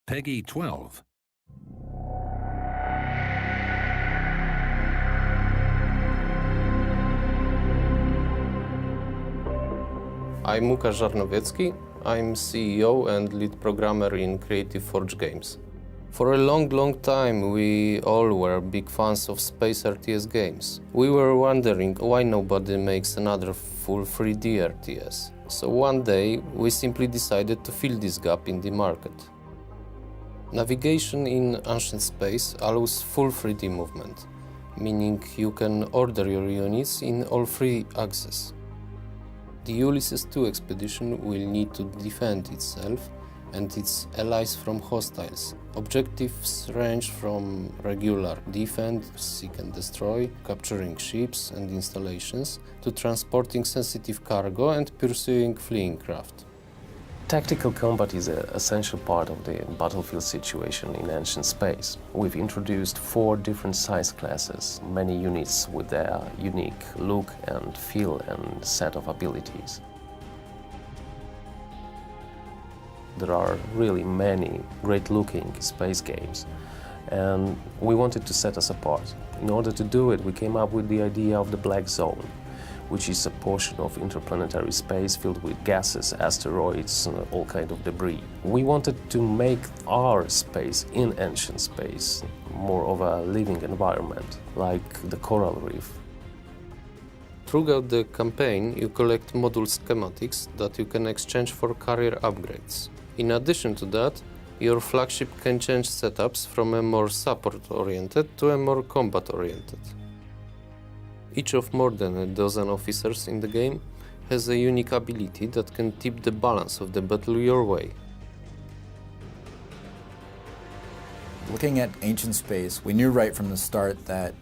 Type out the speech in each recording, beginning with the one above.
Peggy 12. I'm Łukasz Żarnowiecki. I'm CEO and lead programmer in Creative Forge Games. For a long time, we all were big fans of space RTS games. We were wondering why nobody makes another full 3D RTS. So one day, we simply decided to fill this gap in the market. Navigation in Ancient Space allows full 3D movement, meaning you can order your units in all three axes. The Ulysses II expedition will need to defend itself and its allies from hostiles. Objectives range from regular defend, seek and destroy, capturing ships and installations, to transporting sensitive cargo and pursuing fleeing craft. Tactical combat is an essential part of the battlefield situation in Ancient Space. We've introduced 4 different size classes, many units with their unique look and feel and set of abilities. There are really many great-looking space games, and we wanted to set us apart. In order to do it, we came up with the idea of the Black Zone, which is a portion of interplanetary space filled with gases, asteroids, and all kind of debris. We wanted to make our space in Ancient Space more of a living environment, like the coral reef. Throughout the campaign, you collect module schematics that you can exchange for carrier upgrades. In addition to that, your flagship can change setups from a more support-oriented to a more combat-oriented. Each of more than a dozen officers in the game has a unique ability that can tip the balance of the battle your way. Looking at Ancient Space, we knew right from the start that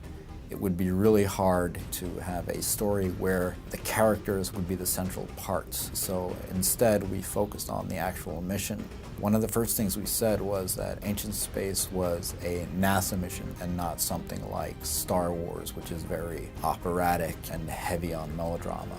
it would be really hard to have a story where the characters would be the central parts. So instead, we focused on the actual mission. One of the first things we said was that Ancient Space was a NASA mission and not something like Star Wars, which is very operatic and heavy on melodrama.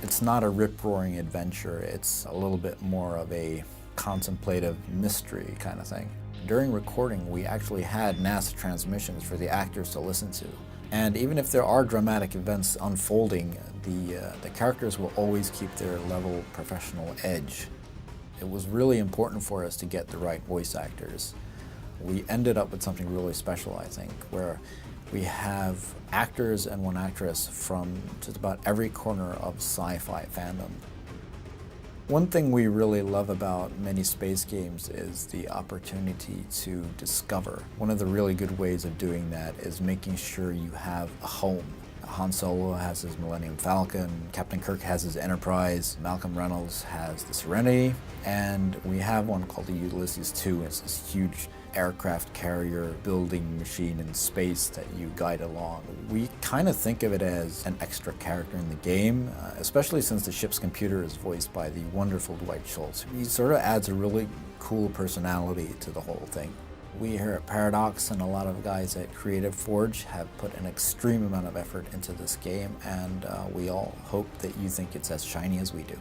It's not a rip-roaring adventure, it's a little bit more of a contemplative mystery kind of thing. During recording, we actually had NASA transmissions for the actors to listen to. And even if there are dramatic events unfolding, the characters will always keep their level professional edge. It was really important for us to get the right voice actors. We ended up with something really special, I think, where we have actors and one actress from just about every corner of sci-fi fandom. One thing we really love about many space games is the opportunity to discover. One of the really good ways of doing that is making sure you have a home. Han Solo has his Millennium Falcon, Captain Kirk has his Enterprise, Malcolm Reynolds has the Serenity, and we have one called the Ulysses II. It's this huge aircraft carrier building machine in space that you guide along. We kind of think of it as an extra character in the game, especially since the ship's computer is voiced by the wonderful Dwight Schultz. He sort of adds a really cool personality to the whole thing. We here at Paradox and a lot of guys at Creative Forge have put an extreme amount of effort into this game, and we all hope that you think it's as shiny as we do.